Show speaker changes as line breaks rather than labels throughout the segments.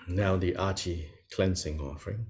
Now the Achi cleansing offering.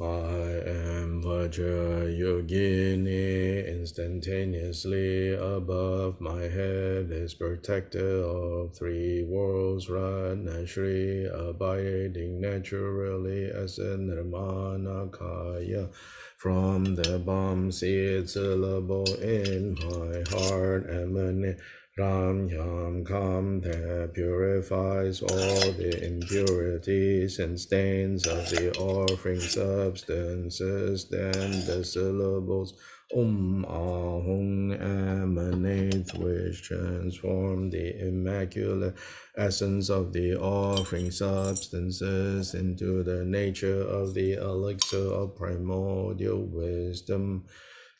I am Vajra Yogini, instantaneously above my head is protector of three worlds, Ratnashri, abiding naturally as a Nirmanakaya. From the bomb seed syllable in my heart emanate Ram Yam Kam that purifies all the impurities and stains of the offering substances. Then the syllables Ahung emanate, which transform the immaculate essence of the offering substances into the nature of the elixir of primordial wisdom,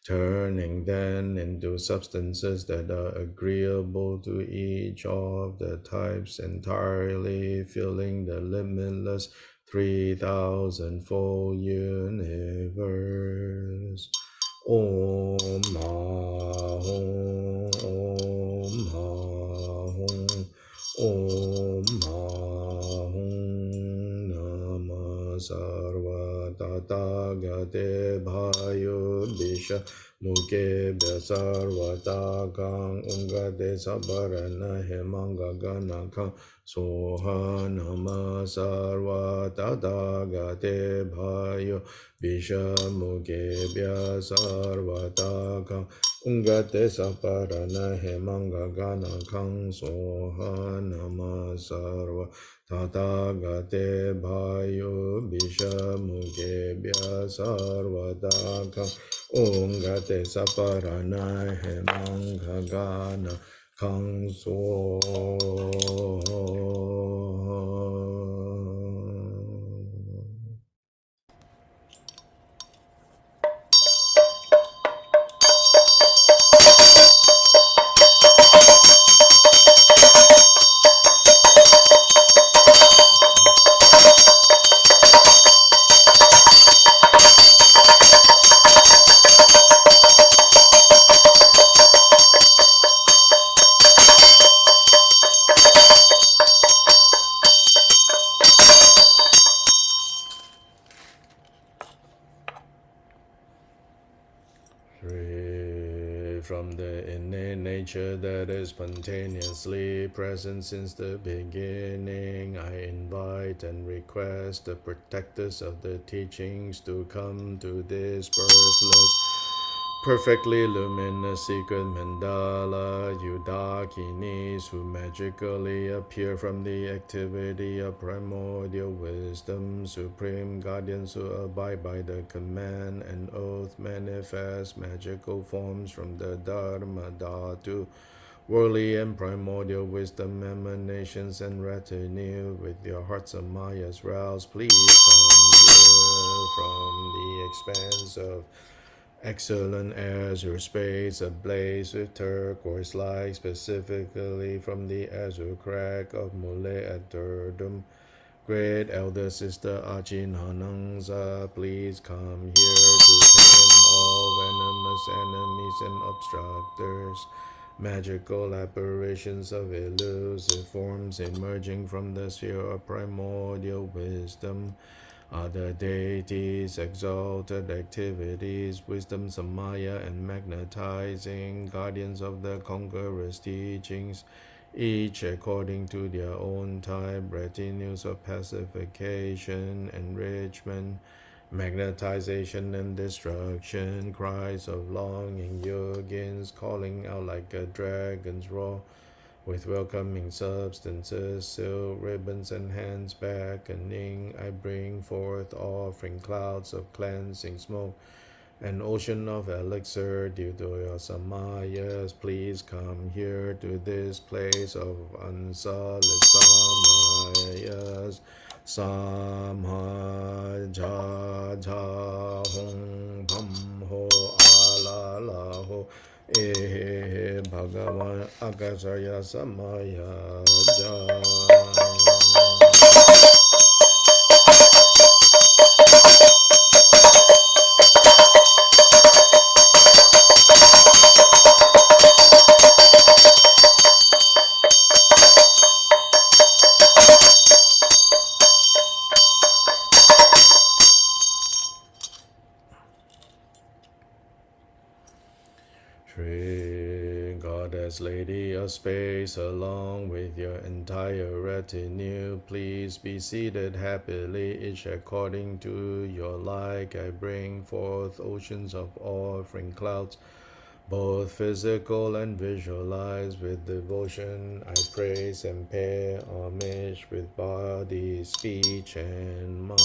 turning then into substances that are agreeable to each of the types, entirely filling the limitless 3,000-fold universe. Om Ahum, Om Ahum, Om Ahum, Nama Sarva Tathagate Bhayo Bisha Mukebya Sarvatakang Ungade Sabarana Hemanga Ganakang Soha Nama Sarva Tathagate Bhayo Bisha Mukebya Sarvatakang Ungate Saparana Hemanga Ganakang Soha Nama Sarva Tathagate Bhayo Bisha Mukebya Sarvatakang Ungate Saparana Hemanga Gana Kangso. Free from the innate nature that is spontaneously present since the beginning, I invite and request the protectors of the teachings to come to this birthless, perfectly luminous secret mandala, Udakinis who magically appear from the activity of primordial wisdom, supreme guardians who abide by the command and oath, manifest magical forms from the Dharma Dhatu, worldly and primordial wisdom emanations and retinue, with your hearts of Maya's roused, please come here from the expanse of excellent azure space ablaze with turquoise light, specifically from the azure crack of Mule at Durdum. Great elder sister Achi Nanangza, please come here to tame all venomous enemies and obstructors. Magical apparitions of elusive forms emerging from the sphere of primordial wisdom. Other deities, exalted activities, wisdom, samaya, and magnetizing, guardians of the conqueror's teachings, each according to their own type, retinues of pacification, enrichment, magnetization, and destruction, cries of longing yogins calling out like a dragon's roar, with welcoming substances, silk ribbons, and hands beckoning, I bring forth offering clouds of cleansing smoke, an ocean of elixir due to your samayas. Please come here to this place of unsullied prayers. Samha ja ja hong bam ho ala la ho e bhagavan akasaya samaya ja. Shri Goddess Lady of Space, along with your entire retinue, please be seated happily, each according to your like. I bring forth oceans of offering clouds, both physical and visualized with devotion. I praise and pay homage with body, speech, and mind.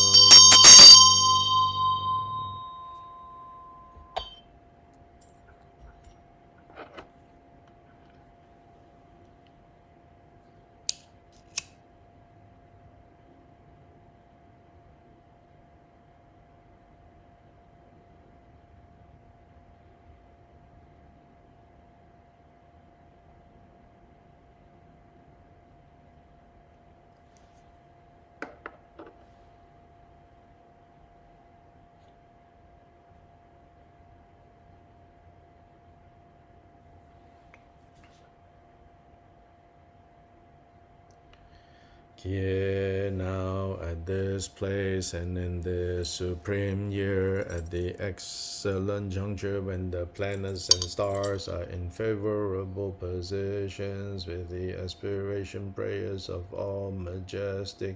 Here now at this place and in this supreme year, at the excellent juncture when the planets and stars are in favorable positions, with the aspiration prayers of all majestic,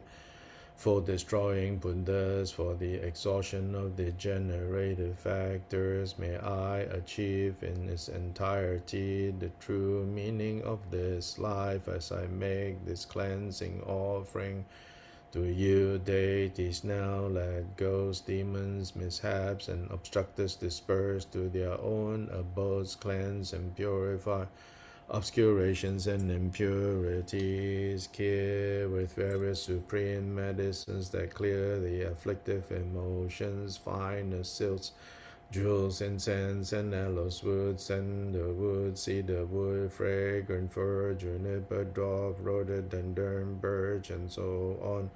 for destroying Buddhas, for the exhaustion of the generative factors, may I achieve in its entirety the true meaning of this life as I make this cleansing offering to you, deities. Now let ghosts, demons, mishaps, and obstructors disperse to their own abodes, cleanse and purify obscurations and impurities, cure with various supreme medicines that clear the afflictive emotions, fine silks, jewels, incense, and aloes wood, sandalwood, cedar wood, fragrant fir, juniper, dwarf, rhododendron, birch, and so on.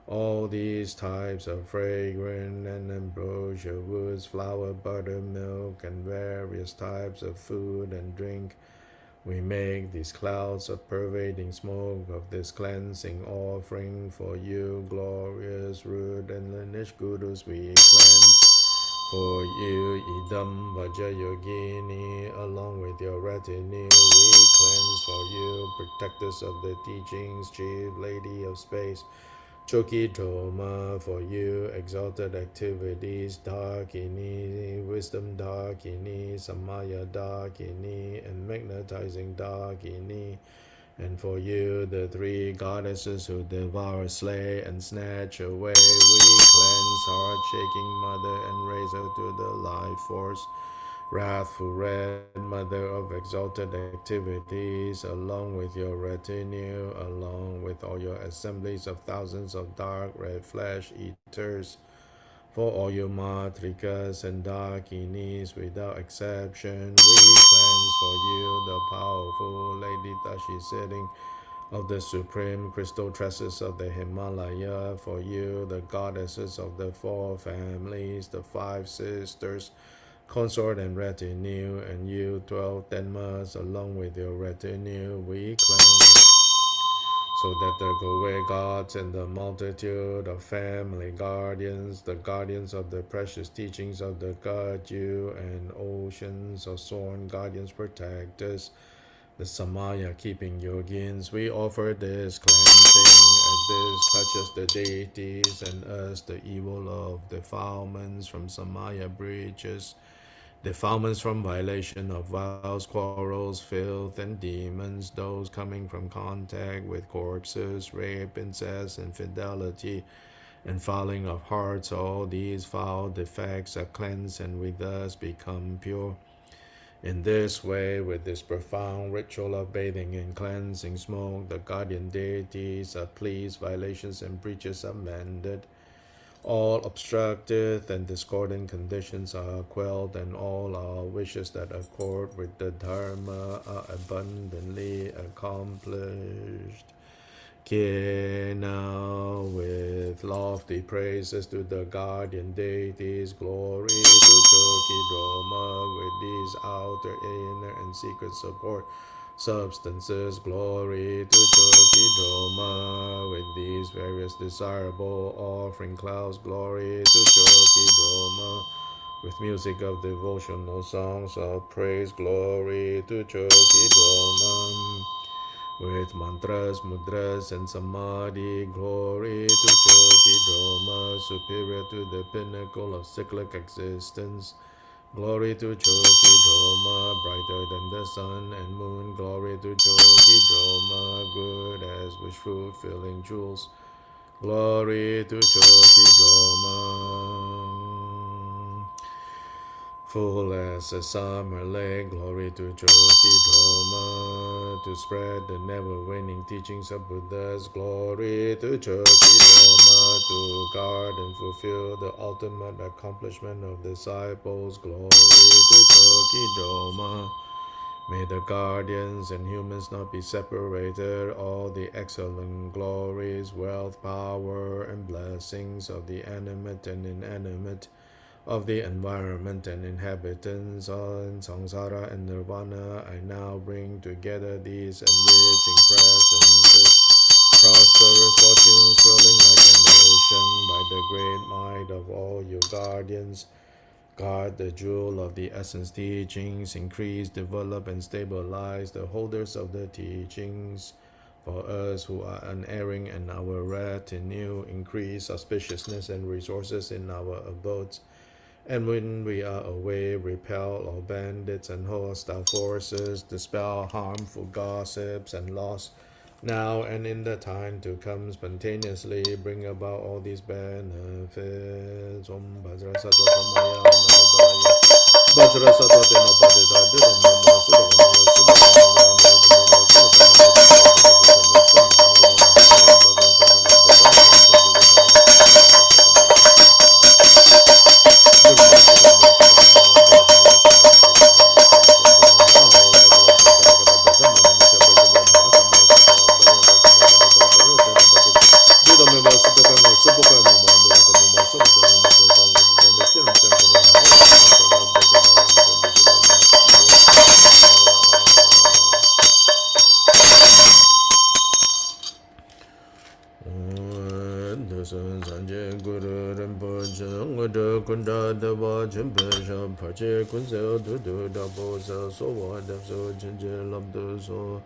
All these types of fragrant and ambrosia woods, flour, butter, milk, and various types of food and drink. We make these clouds of pervading smoke of this cleansing offering for you, glorious root and lineage gurus. We cleanse for you, idam vaja yogini, along with your retinue. We cleanse for you, protectors of the teachings, chief lady of space. Choki Dharma for you, exalted activities, Dakini, wisdom Dakini, Samaya Dakini, and magnetizing Dakini. And for you, the three goddesses who devour, slay, and snatch away, we cleanse heart-shaking mother and raise her to the life force. Wrathful red mother of exalted activities, along with your retinue, along with all your assemblies of thousands of dark red flesh eaters, for all your matrikas and dakinis without exception, we cleanse for you the powerful Lady Tashi sitting of the supreme crystal tresses of the Himalaya, for you the goddesses of the four families, the five sisters, consort and retinue, and you 12 Dharmas along with your retinue, we cleanse, so that the Gowe gods and the multitude of family guardians, the guardians of the precious teachings of the God, you and oceans of sworn guardians, protectors, the Samaya keeping yogins, we offer this cleansing, and this touches the deities and us, the evil of defilements from Samaya breaches, defilements from violation of vows, quarrels, filth, and demons, those coming from contact with corpses, rape, incest, infidelity, and fouling of hearts. All these foul defects are cleansed and with us become pure. In this way, with this profound ritual of bathing and cleansing smoke, the guardian deities are pleased, violations and breaches are mended. All obstructive and discordant conditions are quelled, and all our wishes that accord with the Dharma are abundantly accomplished. Now with lofty praises to the guardian deities, glory to Choki Droma, with these outer, inner, and secret support substances, glory to Choki Droma, with these various desirable offering clouds, glory to Choki Droma, with music of devotional songs of praise, glory to Choki Droma, with mantras, mudras, and samadhi, glory to Choki Droma, superior to the pinnacle of cyclic existence. Glory to Choki Droma, brighter than the sun and moon. Glory to Choki Droma, good as wish-fulfilling jewels. Glory to Choki Droma, full as a summer lake. Glory to Choki Droma, to spread the never-waning teachings of Buddhas. Glory to Choki Droma, to guard and fulfill the ultimate accomplishment of disciples. Glory to Choki Droma. May the guardians and humans not be separated. All the excellent glories, wealth, power, and blessings of the animate and inanimate, of the environment and inhabitants on samsara and nirvana, I now bring together these enriching presences, prosperous fortunes swirling like an ocean by the great might of all you guardians. Guard the jewel of the essence teachings, increase, develop, and stabilize the holders of the teachings. For us who are unerring and our retinue, increase auspiciousness and resources in our abodes. And when we are away, repel all bandits and hostile forces, dispel harmful gossips and loss. Now and in the time to come, spontaneously bring about all these benefits. Om Bhadra Sattva Samaya Naradaya. Bhadra Sattva Dena Bhadita Dena Mama Sudha Mama Sudha Kunda Dava Chimpesha Pache Kunse Dudu Dabo Sa Sowa Devso Chinche Labdu So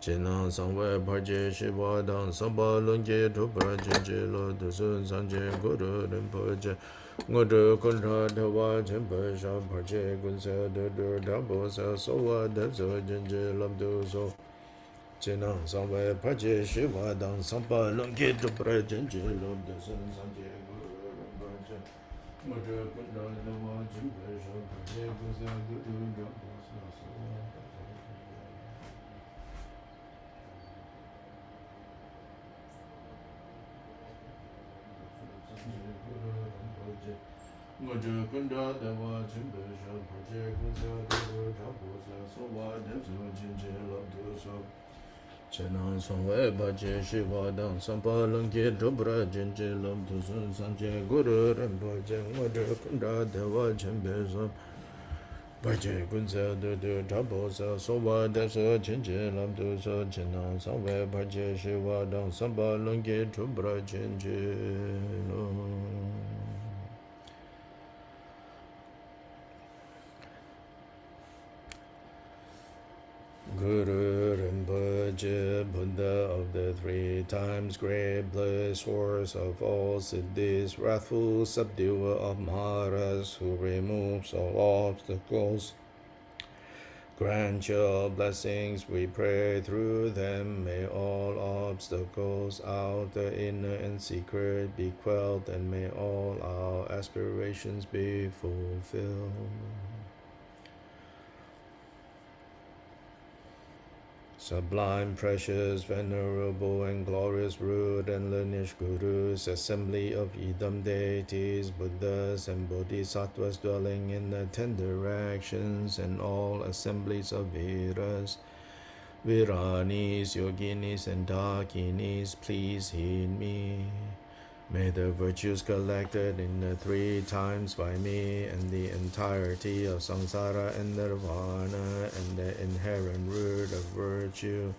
China Sangwe Pache Shiva Dan Samba Lungi Tupa Chinche Lo Dusun Sanje Guru Rinpoche Ngudu Kunda Dava Chimpesha Pache Kunse Dudu Dabo Sa Sowa Devso Chinche Labdu So China Sangwe Pache Shiva Dan Samba Lungi Tupa Chinche Lo Dusun Sanje Guru Rinpoche Mudra Kunda Dava Chimpesha Pache Kunse Dudu Dabo Sa Sowa Mudra Kunda Dava Chimpesha Pache Kunse Dudu Dabo Sa Sowa Devso Chinche Labdu So Chena Songwe Pache Shiva Dan Sampa Lungi Dubra Chinche Labdu Sun Sanje Guru Rinpoche Mudra Kunda Dava Chimpesha Pache Kunse Dudu Dabo Sa Sowa Devso Chinche Labdu So Chena Songwe Pache Shiva Dan Sampa Lungi Dubra Chinche Guru Rinpoche, Buddha of the 3 times great bliss, source of all siddhis, wrathful subduer of maras, who removes all obstacles. Grant your blessings, we pray through them. May all obstacles, outer, inner, and secret, be quelled, and may all our aspirations be fulfilled. Sublime, precious, venerable, and glorious root and lineage gurus, assembly of Idam deities, Buddhas, and Bodhisattvas dwelling in the 10 directions, and all assemblies of Vedas, Viranis, Yoginis, and Dakinis, please heed me. May the virtues collected in the 3 times by me, and the entirety of samsara and nirvana, and the inherent root of virtue,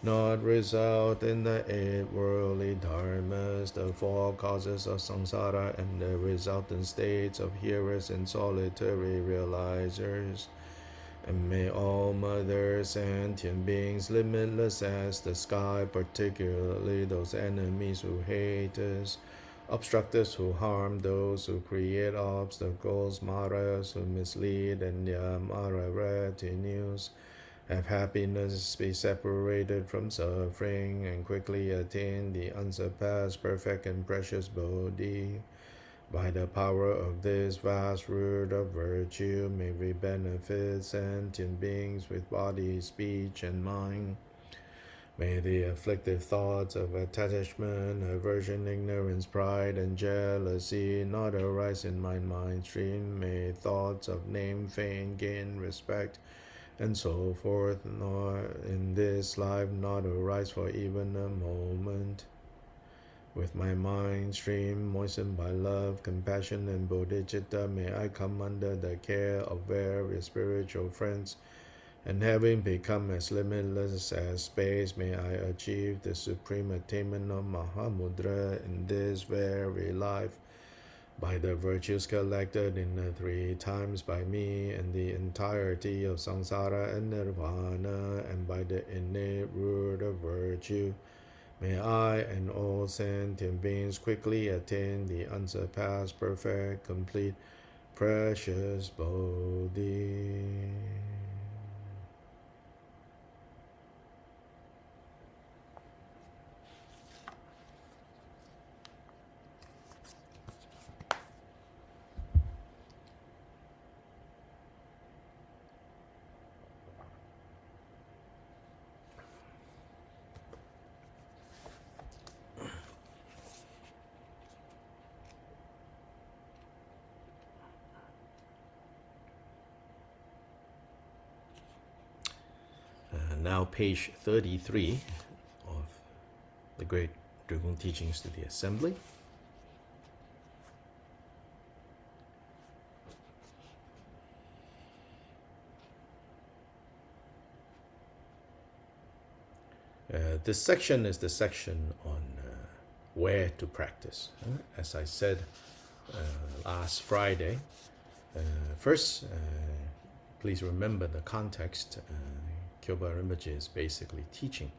not result in the 8 worldly dharmas, the 4 causes of samsara, and the resultant states of hearers and solitary realizers. And may all mother sentient beings, limitless as the sky, particularly those enemies who hate us, obstructors who harm those who create obstacles, maras who mislead, and their mara retinues, have happiness, be separated from suffering, and quickly attain the unsurpassed, perfect, and precious Bodhi. By the power of this vast root of virtue, may we benefit sentient beings with body, speech, and mind. May the afflictive thoughts of attachment, aversion, ignorance, pride, and jealousy not arise in my mind stream. May thoughts of name, fame, gain, respect, and so forth, nor in this life not arise for even a moment. With my mind stream moistened by love, compassion, and bodhicitta, may I come under the care of various spiritual friends, and having become as limitless as space, may I achieve the supreme attainment of Mahamudra in this very life, by the virtues collected in the 3 times by me, and the entirety of samsara and nirvana, and by the innate root of virtue. May I and all sentient beings quickly attain the unsurpassed, perfect, complete, precious Bodhi. Now page 33 of the Great Drikung Teachings to the Assembly. This section is the section on where to practice. As I said last Friday, first, please remember the context. Kyoba Rinpoche is basically teaching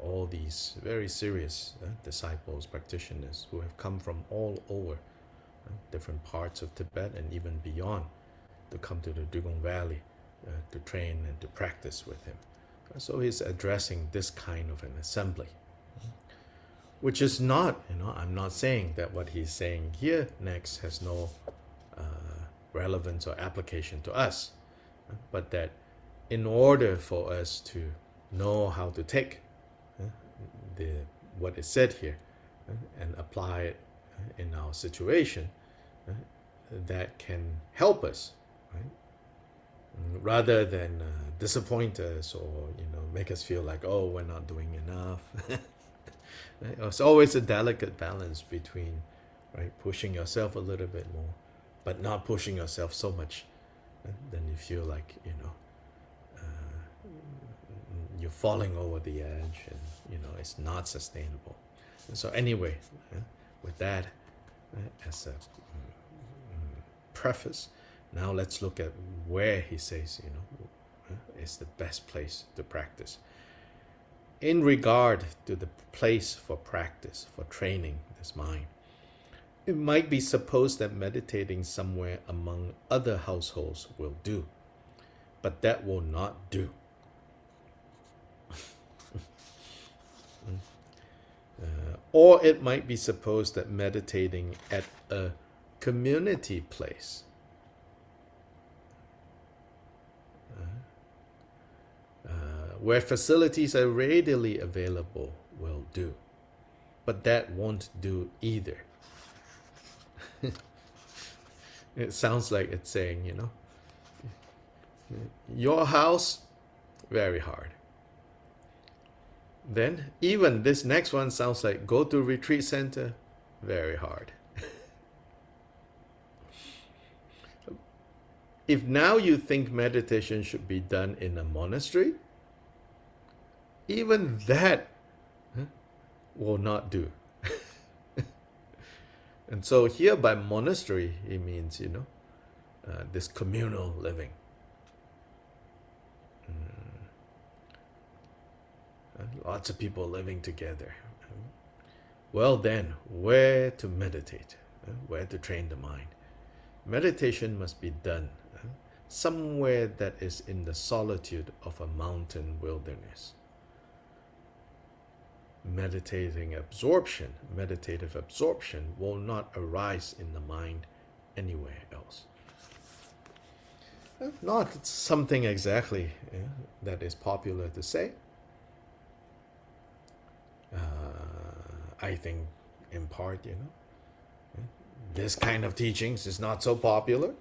all these very serious disciples, practitioners who have come from all over different parts of Tibet and even beyond to come to the Drikung Valley to train and to practice with him. So he's addressing this kind of an assembly, which is not, I'm not saying that what he's saying here next has no relevance or application to us, but that in order for us to know how to take what is said here and apply it in our situation, that can help us, right? Rather than disappoint us or make us feel like, oh, we're not doing enough. It's always a delicate balance between, right, pushing yourself a little bit more, but not pushing yourself so much, then you feel like you're falling over the edge, and it's not sustainable. And so anyway, with that as a preface, now let's look at where he says is the best place to practice. In regard to the place for practice, for training this mind, it might be supposed that meditating somewhere among other households will do, but that will not do. Or it might be supposed that meditating at a community place where facilities are readily available will do. But that won't do either. It sounds like it's saying, your house, very hard. Then even this next one sounds like go to retreat center, very hard. If now you think meditation should be done in a monastery, even that will not do. And so here by monastery, it means, this communal living. Lots of people living together. Well then, where to meditate? Where to train the mind? Meditation must be done somewhere that is in the solitude of a mountain wilderness. Meditative absorption will not arise in the mind anywhere else. Not something exactly that is popular to say. I think in part, this kind of teachings is not so popular.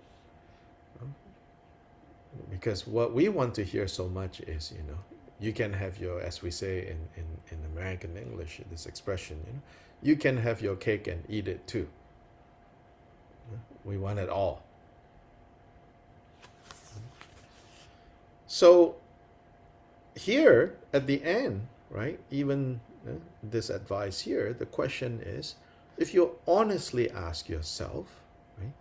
Because what we want to hear so much is, you can have your, as we say in American English, this expression, you can have your cake and eat it too. We want it all. So here at the end, right, even this advice here, the question is, if you honestly ask yourself, right,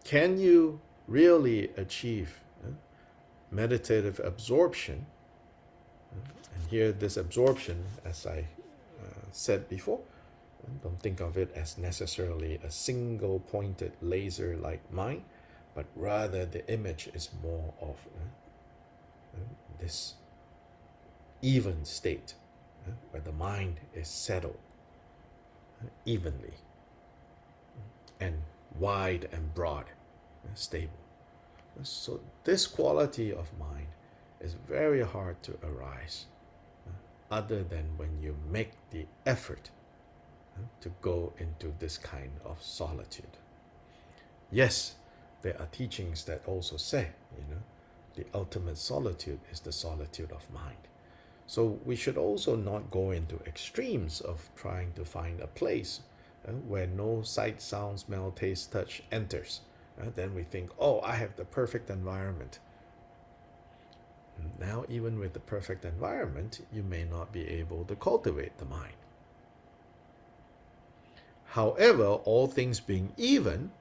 can you really achieve meditative absorption? And here this absorption, as I said before, don't think of it as necessarily a single pointed laser-like mind, but rather the image is more of this even state where the mind is settled evenly and wide and broad, stable. So this quality of mind is very hard to arise other than when you make the effort to go into this kind of solitude. Yes, there are teachings that also say, the ultimate solitude is the solitude of mind. So we should also not go into extremes of trying to find a place where no sight, sound, smell, taste, touch enters. Then we think, oh, I have the perfect environment. Now, even with the perfect environment, you may not be able to cultivate the mind. However, all things being even,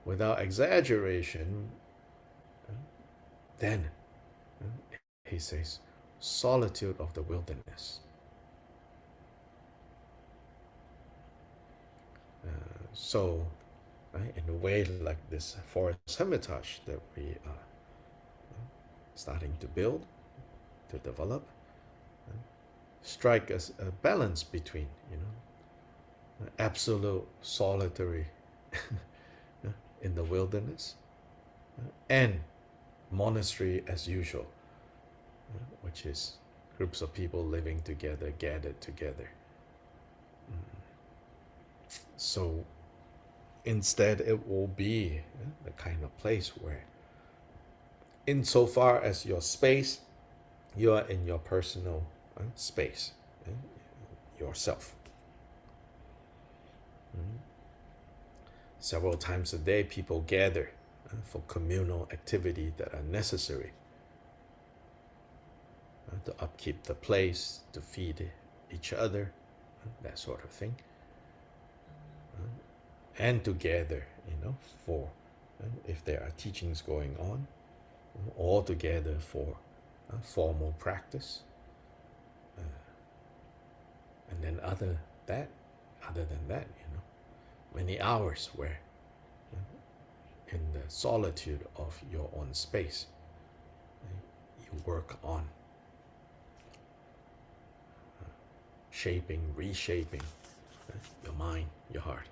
without exaggeration, then, he says, solitude of the wilderness. So, in a way like this forest hermitage that we are starting to build, to develop, strike as a balance between, absolute solitary in the wilderness and monastery as usual, which is groups of people living together, gathered together. So instead it will be the kind of place where, insofar as your space, you are in your personal space, yourself. Several times a day people gather for communal activity that are necessary to upkeep the place, to feed each other, that sort of thing. And to gather, for, if there are teachings going on, all together for formal practice. And then other than that, many hours where in the solitude of your own space, you work on shaping, reshaping your mind, your heart.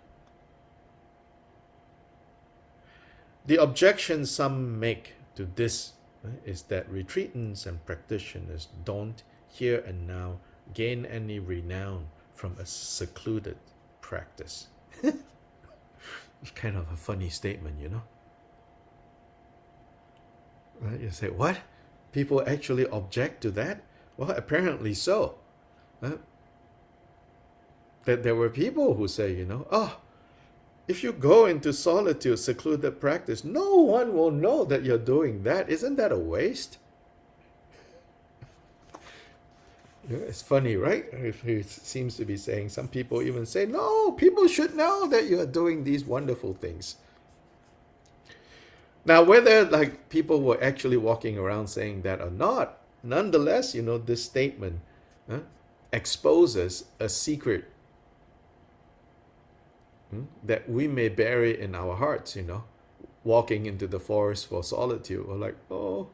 The objection some make to this is that retreatants and practitioners don't here and now gain any renown from a secluded practice. It's kind of a funny statement, you know. Right? You say, what? People actually object to that? Well, apparently so. That there were people who say, you know, oh, if you go into solitude, secluded practice, no one will know that you're doing that. Isn't that a waste? Yeah, it's funny, right? He seems to be saying, some people even say, no, people should know that you are doing these wonderful things. Now, whether like people were actually walking around saying that or not, nonetheless, you know, this statement exposes a secret that we may bury in our hearts, you know, walking into the forest for solitude, or like, oh,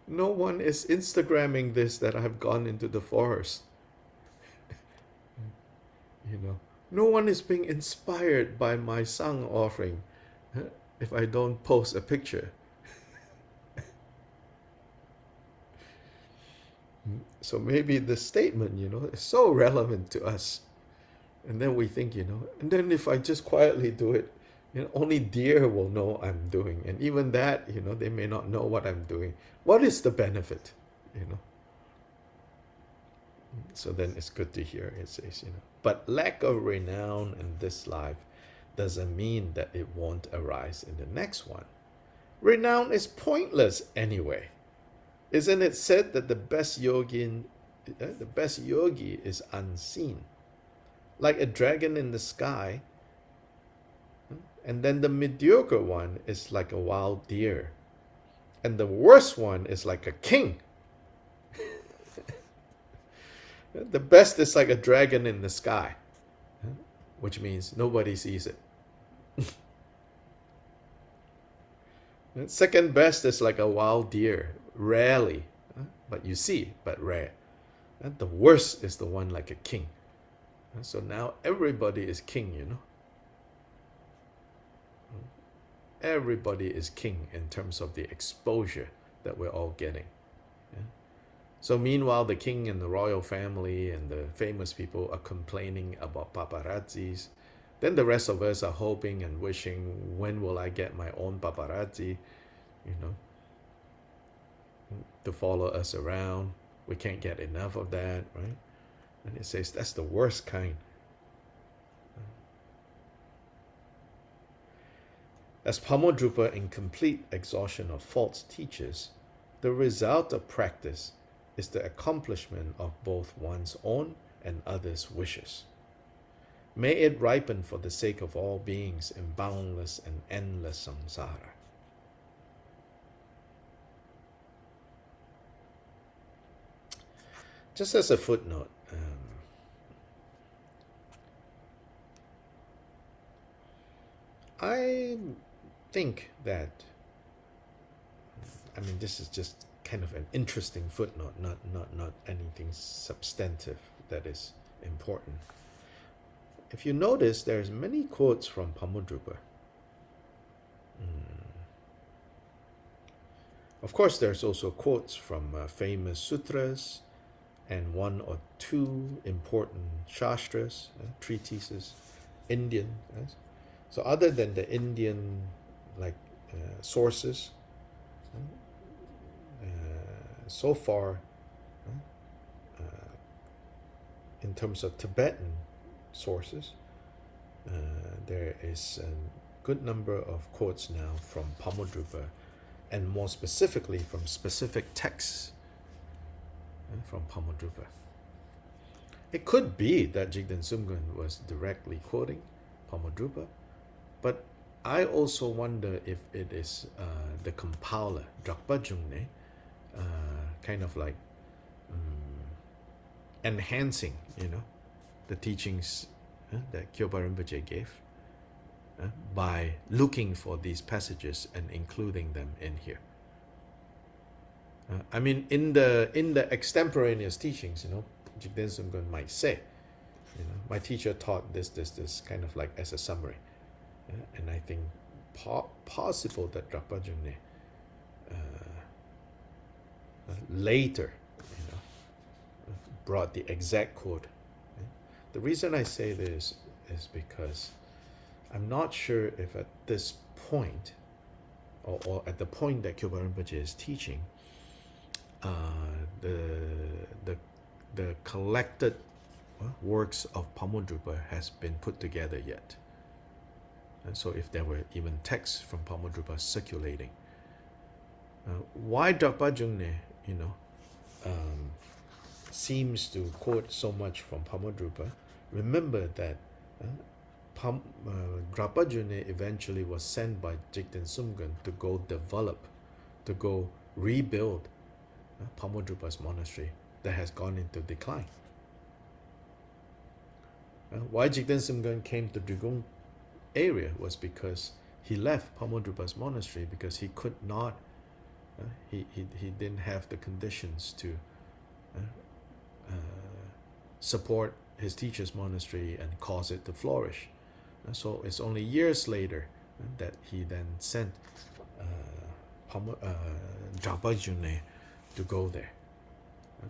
no one is Instagramming this that I've gone into the forest. You know, no one is being inspired by my sang offering if I don't post a picture. So maybe the statement, you know, is so relevant to us. And then we think, you know, and then if I just quietly do it, you know, only deer will know I'm doing. And even that, you know, they may not know what I'm doing. What is the benefit, you know? So then it's good to hear it says, you know, but lack of renown in this life doesn't mean that it won't arise in the next one. Renown is pointless anyway. Isn't it said that the best yogi is unseen, like a dragon in the sky, and then the mediocre one is like a wild deer, and the worst one is like a king. The best is like a dragon in the sky, which means nobody sees it. Second best is like a wild deer, rarely, but you see, but rare. The worst is the one like a king. So now everybody is king, you know. Everybody is king in terms of the exposure that we're all getting. So meanwhile, the king and the royal family and the famous people are complaining about paparazzis. Then the rest of us are hoping and wishing, when will I get my own paparazzi, you know, to follow us around. We can't get enough of that, right? And it says that's the worst kind. As Pamodrupa in complete exhaustion of faults teaches, the result of practice is the accomplishment of both one's own and others' wishes. May it ripen for the sake of all beings in boundless and endless samsara. Just as a footnote, I think that, I mean, this is just kind of an interesting footnote, not anything substantive that is important. If you notice, there's many quotes from Pamodrupa. Of course, there's also quotes from famous sutras and one or two important shastras, treatises, Indian. So other than the Indian sources, so far, in terms of Tibetan sources, there is a good number of quotes now from Pamodrupa, and more specifically from specific texts from Pamodrupa. It could be that Jikten Sumgön was directly quoting Pamodrupa, but I also wonder if it is the compiler, Drikung, kind of like enhancing, the teachings that Kyopa Rinpoche gave by looking for these passages and including them in here. I mean, in the extemporaneous teachings, Jikten Sumgön might say, my teacher taught this, kind of like as a summary. And I think possible that Drikung later, brought the exact quote. The reason I say this is because I'm not sure if at this point, or at the point that Kyoba Rinpoche is teaching, uh, the, the, the collected works of Pamodrupa has been put together yet. And so if there were even texts from Pamodrupa circulating, why Drapa Jungne, seems to quote so much from Pamodrupa? Remember that Drapa Jungne eventually was sent by Jikten Sumgön to go develop, to go rebuild Pamodrupa's monastery that has gone into decline. Why Jikten Sumgön came to Drikung area was because he left Pamodrupa's monastery because he could not, he didn't have the conditions to support his teacher's monastery and cause it to flourish. So it's only years later that he then sent Drapa Jungne to go there.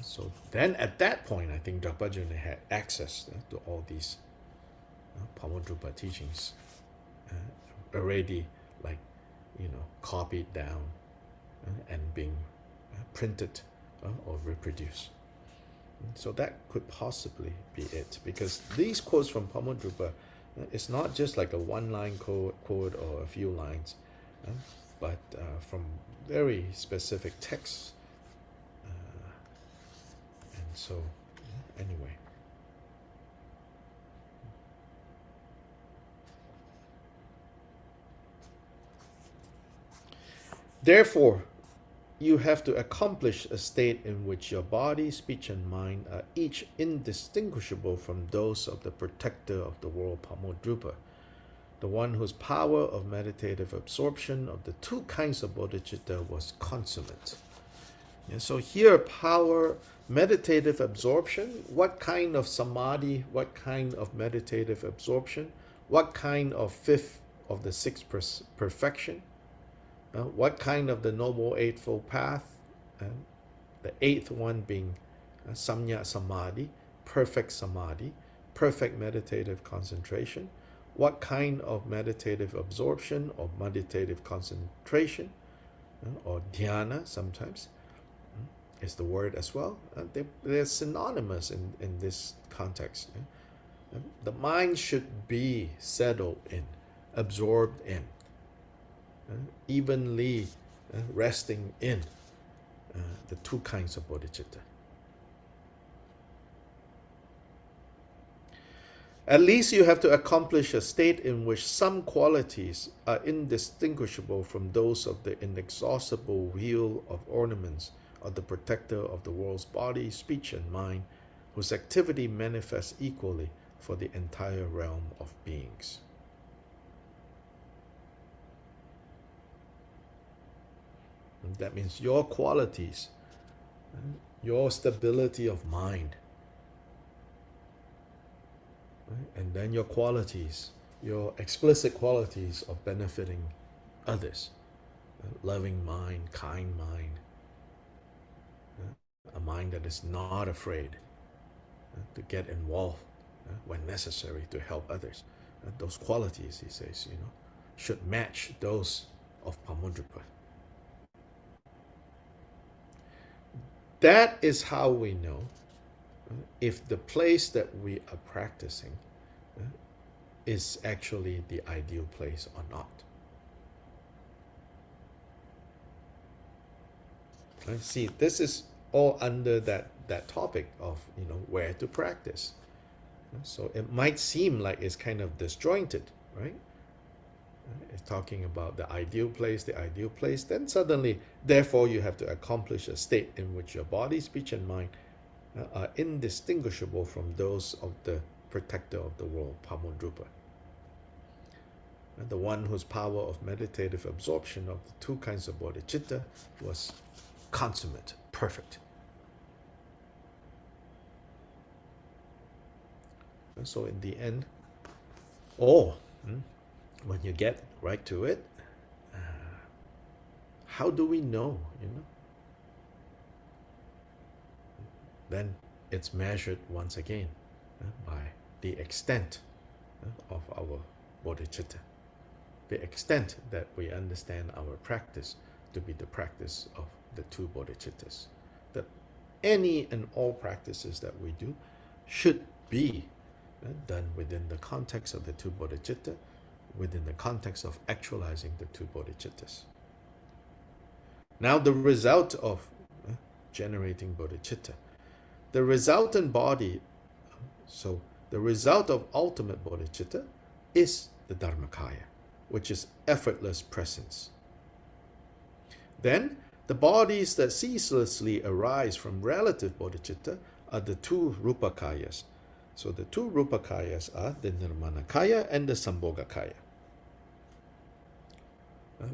So then at that point, I think Drapa Jungne had access to all these Pamodrupa teachings already, copied down and being printed or reproduced. So that could possibly be it, because these quotes from Pamodrupa, it's not just like a one-line quote or a few lines, but from very specific texts. And so, anyway. Therefore, you have to accomplish a state in which your body, speech, and mind are each indistinguishable from those of the protector of the world, Pamodrupa, the one whose power of meditative absorption of the two kinds of bodhicitta was consummate. And so here, power, meditative absorption, what kind of samadhi, what kind of meditative absorption, what kind of fifth of the sixth perfection, what kind of the Noble Eightfold Path, the eighth one being Samnya Samadhi, perfect meditative concentration, what kind of meditative absorption or meditative concentration, or dhyana sometimes is the word as well. They're synonymous in this context. The mind should be settled in, absorbed in, evenly resting in the two kinds of bodhicitta. At least you have to accomplish a state in which some qualities are indistinguishable from those of the inexhaustible wheel of ornaments of the protector of the world's body, speech, and mind, whose activity manifests equally for the entire realm of beings. And that means your qualities, your stability of mind, and then your qualities, your explicit qualities of benefiting others, loving mind, kind mind, a mind that is not afraid to get involved when necessary to help others. Those qualities, he says, should match those of Pamodrupa. That is how we know if the place that we are practicing is actually the ideal place or not. See, this is all under that topic of where to practice. So it might seem like it's kind of disjointed, right? It's talking about the ideal place, then suddenly, therefore, you have to accomplish a state in which your body, speech, and mind are indistinguishable from those of the protector of the world, Pamodrupa, the one whose power of meditative absorption of the two kinds of bodhicitta was consummate, perfect. And so in the end, when you get right to it, how do we know, then it's measured once again by the extent of our bodhicitta, the extent that we understand our practice to be the practice of the two bodhicittas. That any and all practices that we do should be done within the context of the two bodhicitta, within the context of actualizing the two bodhicittas. Now the result of generating bodhicitta, the resultant body, so the result of ultimate bodhicitta is the Dharmakaya, which is effortless presence. Then the bodies that ceaselessly arise from relative bodhicitta are the two Rupakayas. So the two Rupakayas are the Nirmanakaya and the Sambhogakaya.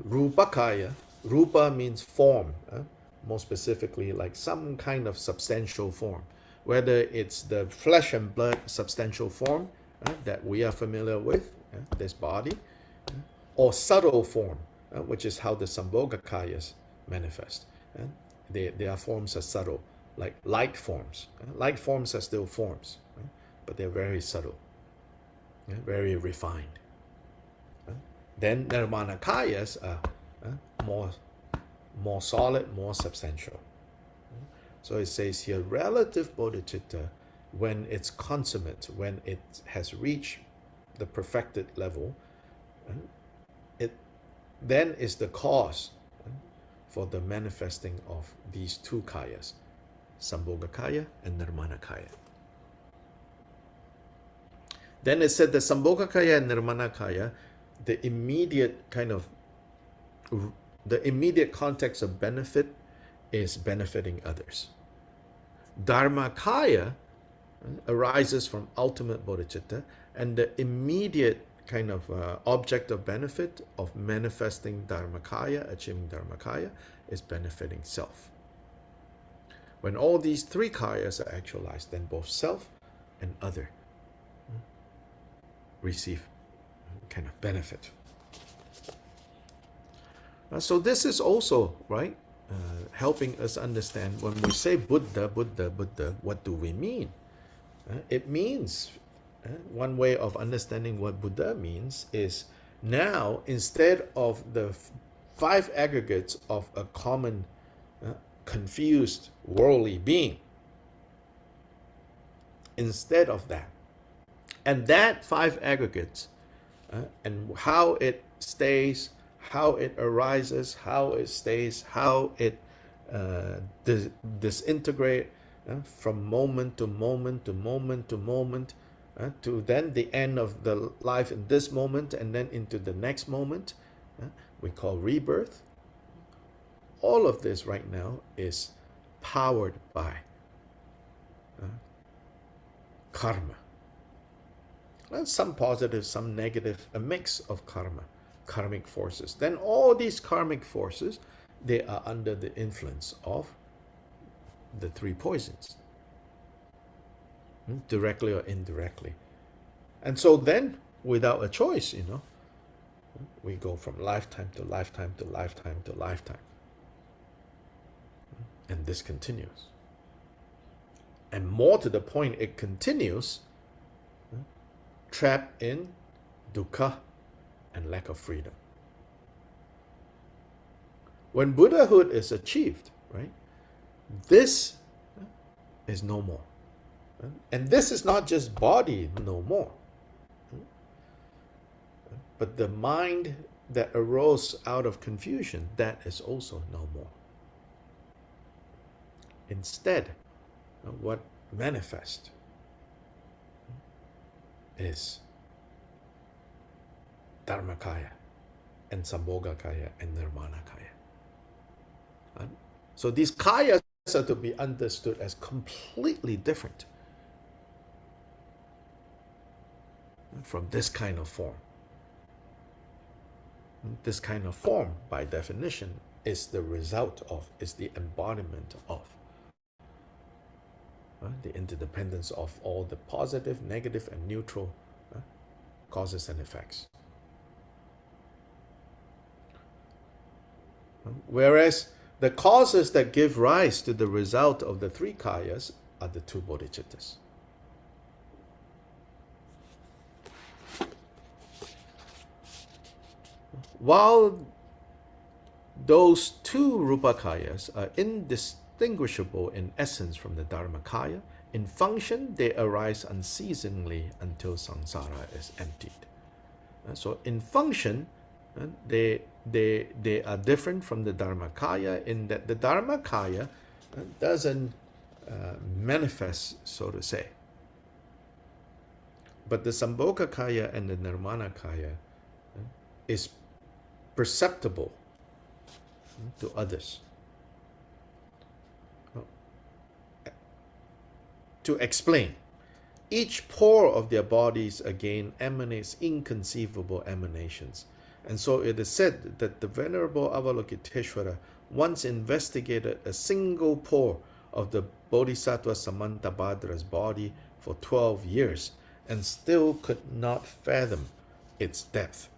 Rupakaya, Rupa means form, more specifically like some kind of substantial form, whether it's the flesh and blood substantial form that we are familiar with, this body, or subtle form, which is how the Sambhogakayas manifest. Their forms are subtle, like light forms. Light forms are still forms, but they're very subtle, very refined. Then Nirmanakayas are more solid, more substantial. So it says here, relative bodhicitta, when it's consummate, when it has reached the perfected level, it then is the cause for the manifesting of these two kayas, Sambhogakaya and Nirmanakaya. Then it said that Sambhogakaya and Nirmanakaya, the immediate context of benefit is benefiting others. Dharmakaya arises from ultimate bodhicitta, and the immediate kind of object of benefit of manifesting Dharmakaya, achieving Dharmakaya, is benefiting self. When all these three kayas are actualized, then both self and other receive kind of benefit. So this is also, right, helping us understand when we say Buddha, Buddha, Buddha, what do we mean? It means, one way of understanding what Buddha means is now, instead of the five aggregates of a common, confused, worldly being, instead of that, and that five aggregates, and how it stays, how it arises, how it stays, how it disintegrate from moment to moment to moment to moment, to then the end of the life in this moment and then into the next moment, we call rebirth. All of this right now is powered by karma. Some positive, some negative, a mix of karma, karmic forces. Then all these karmic forces, they are under the influence of the three poisons, directly or indirectly. And so then, without a choice, we go from lifetime to lifetime to lifetime to lifetime. And this continues. And more to the point, it continues trapped in dukkha and lack of freedom. When Buddhahood is achieved, right, this is no more. And this is not just body no more, but the mind that arose out of confusion, that is also no more. Instead, what manifests is Dharmakaya and Sambhogakaya and Nirmanakaya. So these kayas are to be understood as completely different from this kind of form. This kind of form, by definition, is the result of, is the embodiment of the interdependence of all the positive, negative, and neutral causes and effects. Whereas the causes that give rise to the result of the three kayas are the two bodhicittas. While those two rupakayas are indistinguishable in essence from the Dharmakaya, in function they arise unceasingly until samsara is emptied. So in function, they are different from the Dharmakaya in that the Dharmakaya doesn't manifest, so to say. But the Sambhogakaya and the Nirmanakaya is perceptible to others. To explain, each pore of their bodies again emanates inconceivable emanations. And so it is said that the Venerable Avalokiteshvara once investigated a single pore of the Bodhisattva Samantabhadra's body for 12 years and still could not fathom its depth.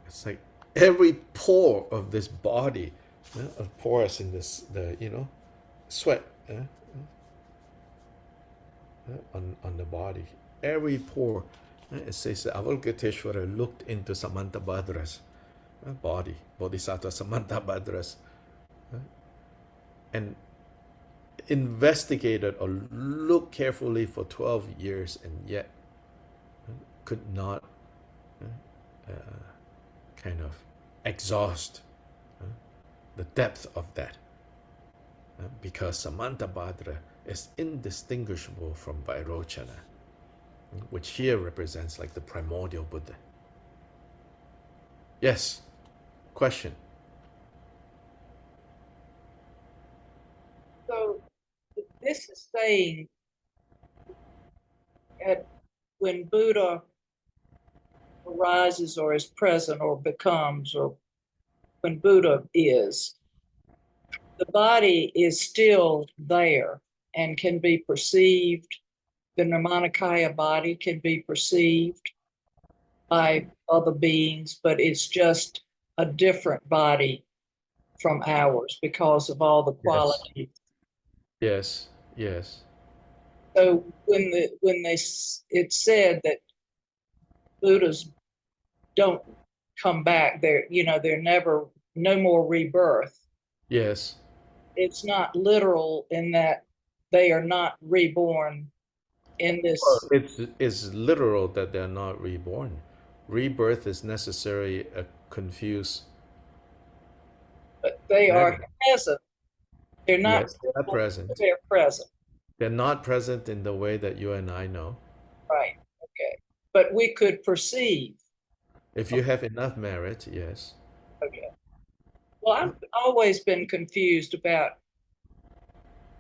It's like every pore of this body, of pores in this, sweat on the body. Every pore. It says that Avalokiteshvara looked into Samantabhadra's body, Bodhisattva Samantabhadra's, and investigated or looked carefully for 12 years and yet could not kind of exhaust the depth of that, because Samantabhadra is indistinguishable from Vairochana, which here represents like the primordial Buddha. Yes, question.
So this is saying that when Buddha arises or is present or becomes, or when Buddha is, the body is still there and can be perceived. The Nirmanakaya body can be perceived by other beings, but it's just a different body from ours because of all the qualities.
Yes, yes.
So it's said that Buddhas don't come back, they're never, no more rebirth.
Yes.
It's not literal in that they are not reborn in this.
Well, it's literal that they're not reborn. Rebirth is necessary, confused.
But they are present. They're not.
Yes, they are present.
They're present.
They're not present in the way that you and I know.
Right. Okay. But we could perceive.
If you have enough merit, yes.
Okay. Well, I've always been confused about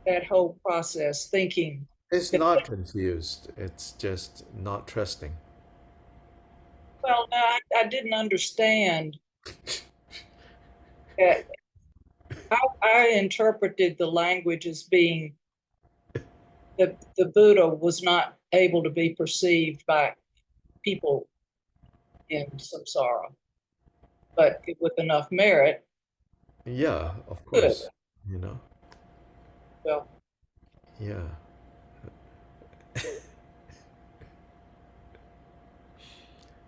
that whole process, thinking
It's
that,
not confused. It's just not trusting.
well, no, I didn't understand that. I interpreted the language as being that the Buddha was not able to be perceived by people in samsara, but with enough merit.
Yeah, of
Good.
course. You know?
Well,
Yeah.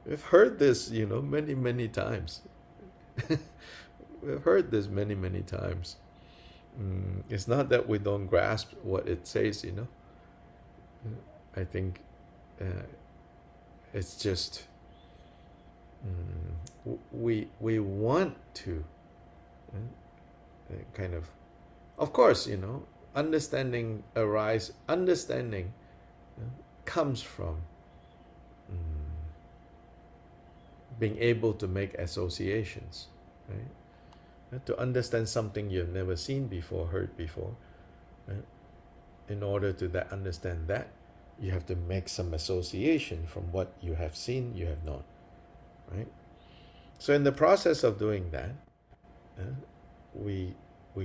We've heard this, many, many times. We've heard this many, many times. It's not that we don't grasp what it says. I think it's just we want to kind of course, understanding comes from being able to make associations, right? To understand something you've never seen before, heard before, right? In order to understand that, you have to make some association from what you have seen, you have not, right? So in the process of doing that, we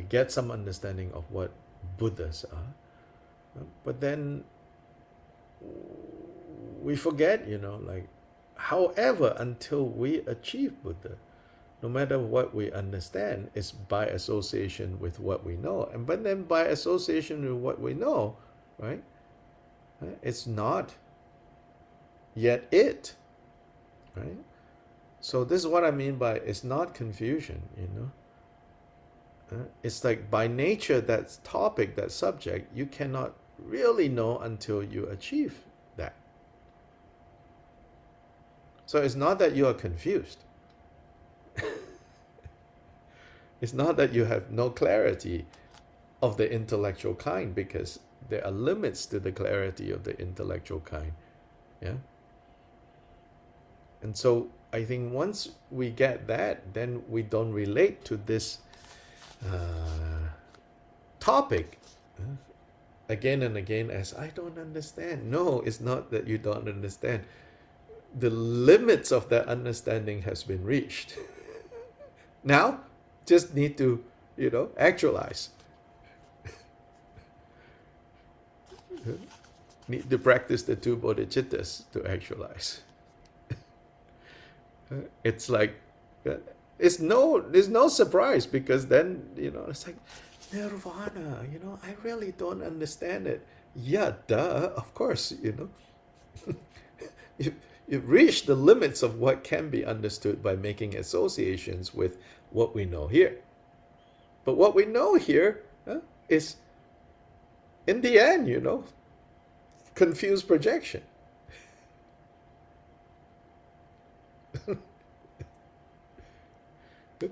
get some understanding of what Buddhas are, but then we forget, like, however, until we achieve Buddha, no matter what we understand, is by association with what we know. And but then by association with what we know, right? It's not yet it, right? So this is what I mean by it's not confusion, you know. It's like by nature, that topic, that subject, you cannot really know until you achieve that. So it's not that you are confused. It's not that you have no clarity of the intellectual kind, because there are limits to the clarity of the intellectual kind. Yeah. And so I think once we get that, then we don't relate to this topic again and again as I don't understand. No, it's not that you don't understand. The limits of that understanding has been reached. Now, just need to, actualize. Need to practice the two bodhicittas to actualize. It's like, there's no surprise, because then, it's like, nirvana, I really don't understand it. Yeah, duh, of course, You've reached the limits of what can be understood by making associations with what we know here. But what we know here is, in the end, confused projection.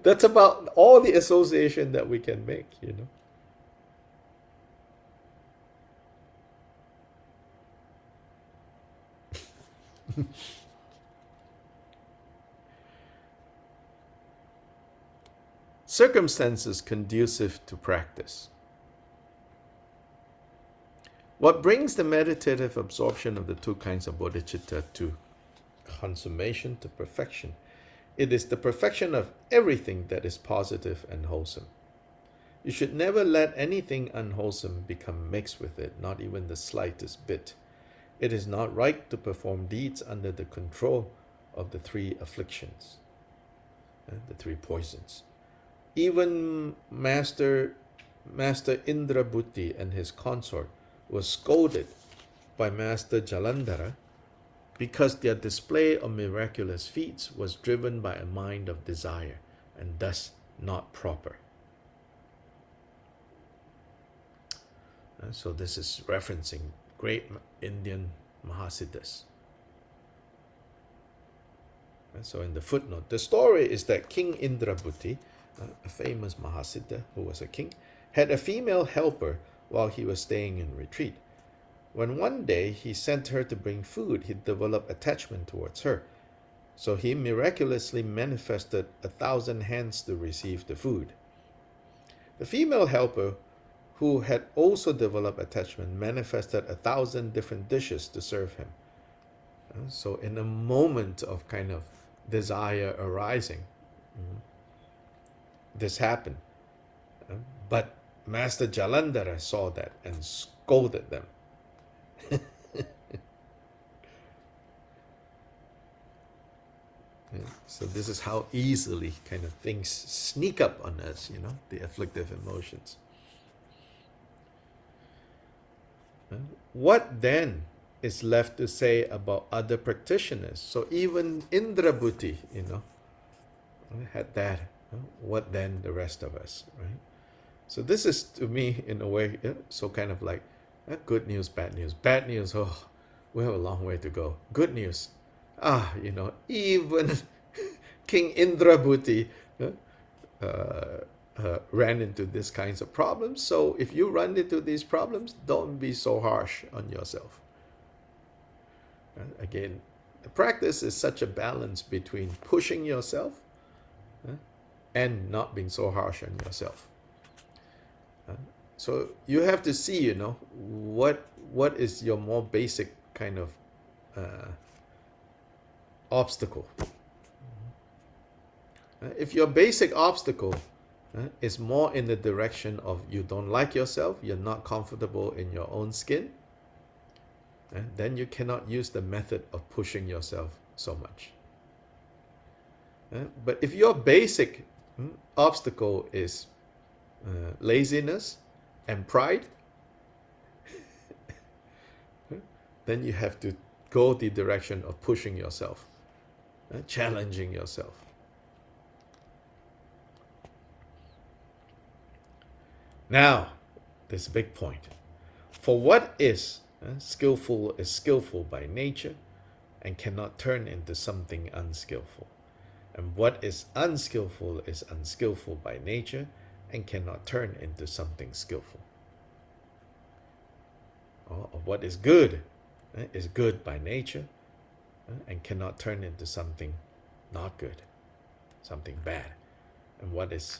That's about all the association that we can make, Circumstances conducive to practice. What brings the meditative absorption of the two kinds of bodhicitta to consummation, to perfection? It is the perfection of everything that is positive and wholesome. You should never let anything unwholesome become mixed with it, not even the slightest bit. It is not right to perform deeds under the control of the three afflictions, the three poisons. Even Master Indrabhuti and his consort were scolded by Master Jalandhara because their display of miraculous feats was driven by a mind of desire and thus not proper. So this is referencing great Indian Mahasiddhas. And so in the footnote, the story is that King Indrabhuti, a famous Mahasiddha who was a king, had a female helper while he was staying in retreat. When one day he sent her to bring food, he developed attachment towards her. So he miraculously manifested 1,000 hands to receive the food. The female helper, who had also developed attachment, manifested 1,000 different dishes to serve him. So in a moment of kind of desire arising, this happened. But Master Jalandhara saw that and scolded them. So this is how easily kind of things sneak up on us, the afflictive emotions. What then is left to say about other practitioners? So even Indrabhuti, had that. What then the rest of us, right? So this is, to me, in a way, so kind of like good news, bad news. Bad news, oh, we have a long way to go. Good news, even King Indrabhuti ran into these kinds of problems. So if you run into these problems, don't be so harsh on yourself. Again, the practice is such a balance between pushing yourself and not being so harsh on yourself. So you have to see, what is your more basic kind of obstacle. If your basic obstacle is more in the direction of you don't like yourself, you're not comfortable in your own skin, then you cannot use the method of pushing yourself so much. But if your basic obstacle is laziness and pride, then you have to go the direction of pushing yourself, challenging yourself. Now, this big point. For what is skillful by nature and cannot turn into something unskillful. And what is unskillful by nature and cannot turn into something skillful. Or what is good by nature and cannot turn into something not good, something bad. And what is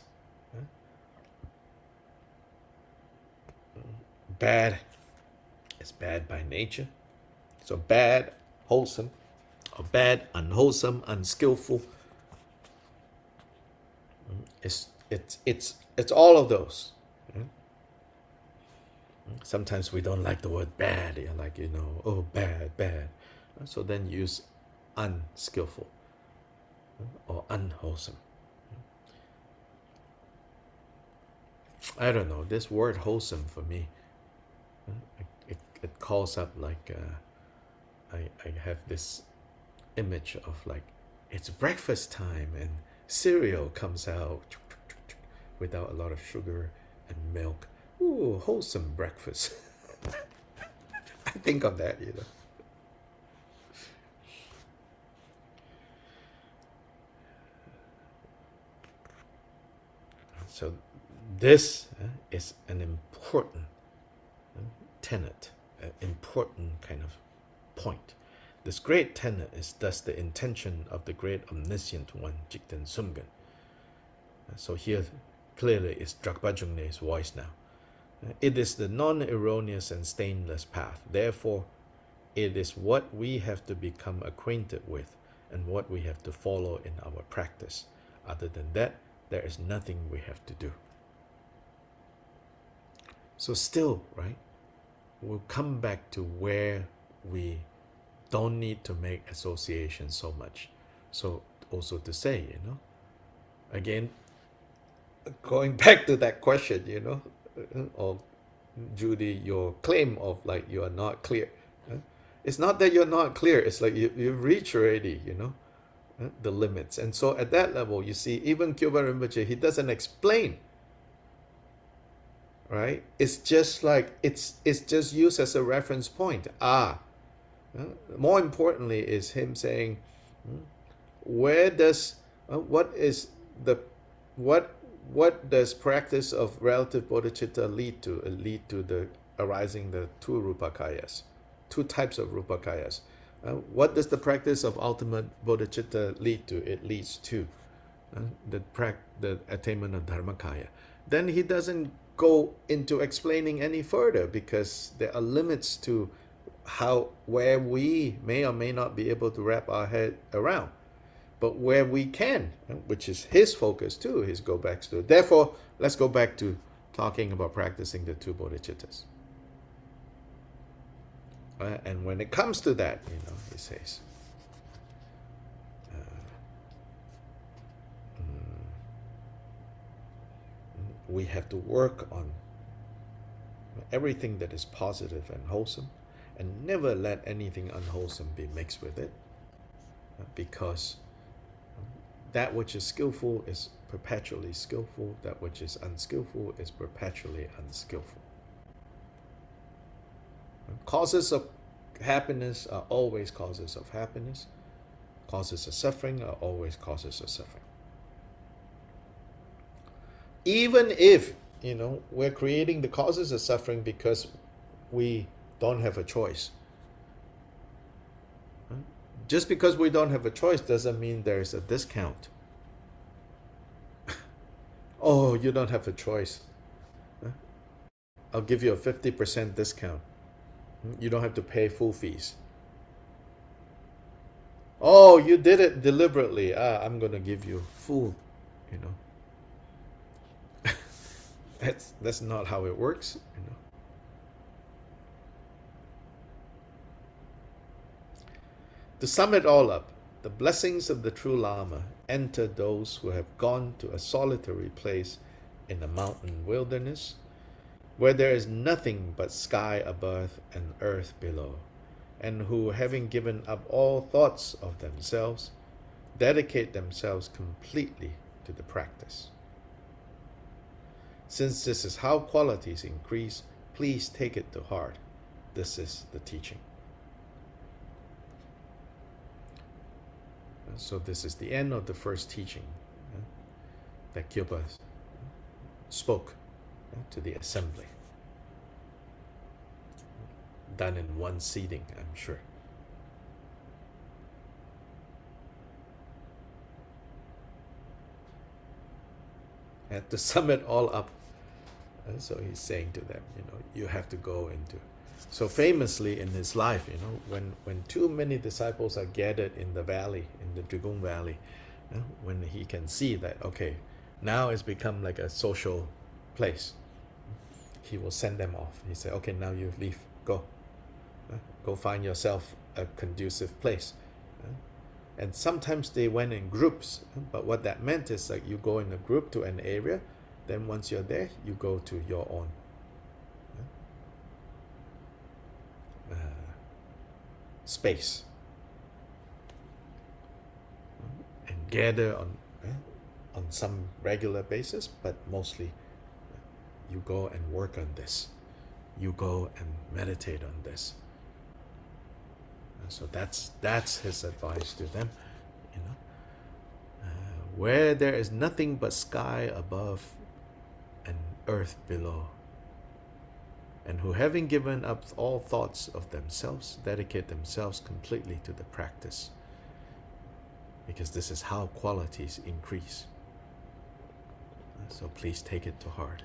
bad is bad by nature. So bad, wholesome, or bad, unwholesome, unskillful. It's all of those. Sometimes we don't like the word bad. You're like, oh, bad. So then use unskillful or unwholesome. I don't know. This word wholesome for me, it calls up like I have this image of like it's breakfast time and cereal comes out without a lot of sugar and milk. Ooh, wholesome breakfast. I think of that. So this is an important tenet, an important kind of point. This great tenet is thus the intention of the great omniscient one, Jikten Sumgön. So here clearly is Drakbajungne's voice now. It is the non-erroneous and stainless path. Therefore, it is what we have to become acquainted with and what we have to follow in our practice. Other than that, there is nothing we have to do. So still, right, we'll come back to where we don't need to make association so much. So also to say, again, going back to that question, of Judy, your claim of like you are not clear. It's not that you're not clear. It's like you've reached already, the limits. And so at that level, you see, even Kyoba Rinpoche, he doesn't explain. Right? It's just like it's just used as a reference point. More importantly is him saying, where does what does practice of relative bodhicitta lead to? It lead to the arising the two rupakayas, two types of rupakayas. What does the practice of ultimate bodhicitta lead to? It leads to the attainment of dharmakaya. Then he doesn't go into explaining any further because there are limits to where we may or may not be able to wrap our head around. But where we can, which is his focus too, his go back to. Therefore, let's go back to talking about practicing the two bodhicittas. And when it comes to that, he says, we have to work on everything that is positive and wholesome and never let anything unwholesome be mixed with it, because that which is skillful is perpetually skillful, that which is unskillful is perpetually unskillful. Causes of happiness are always causes of happiness. Causes of suffering are always causes of suffering. Even if, we're creating the causes of suffering because we don't have a choice. Just because we don't have a choice doesn't mean there is a discount. Oh, you don't have a choice. I'll give you a 50% discount. You don't have to pay full fees. Oh, you did it deliberately. I'm going to give you full, That's not how it works, To sum it all up, the blessings of the true Lama enter those who have gone to a solitary place in a mountain wilderness, where there is nothing but sky above and earth below, and who, having given up all thoughts of themselves, dedicate themselves completely to the practice. Since this is how qualities increase, please take it to heart. This is the teaching. So this is the end of the first teaching that Kyopa spoke to the assembly. Done in one seating, I'm sure. And to sum it all up, so he's saying to them, you have to go into. So famously in his life, when too many disciples are gathered in the valley, in the Drikung valley, when he can see that, okay, now it's become like a social place, he will send them off. He said, okay, now you leave, go. Go find yourself a conducive place. And sometimes they went in groups, but what that meant is like you go in a group to an area, then once you're there, you go to your own space and gather on some regular basis, but mostly you go and work on this. You go and meditate on this. So that's his advice to them, where there is nothing but sky above and earth below, and who, having given up all thoughts of themselves, dedicate themselves completely to the practice, because this is how qualities increase. So please take it to heart.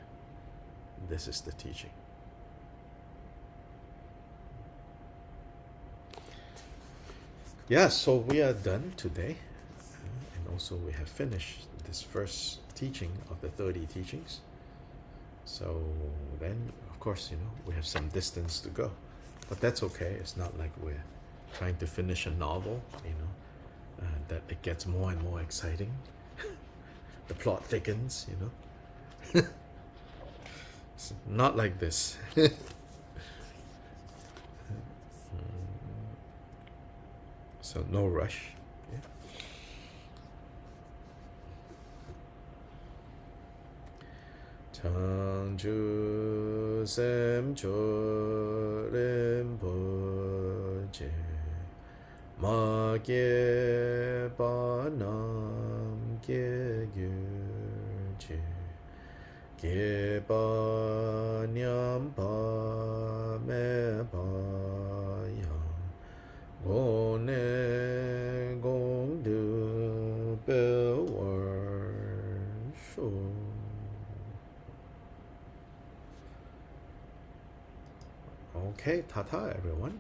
This is the teaching. Yeah, so we are done today, and also we have finished this first teaching of the 30 teachings. So then, of course, we have some distance to go, but that's okay. It's not like we're trying to finish a novel, that it gets more and more exciting. The plot thickens, It's not like this. So no rush. Changju sem chorim boje ma ge ba nam ge gyurje ge ba nyam ba me ba yang go ne gong du be wer shu. Okay, ta-ta everyone.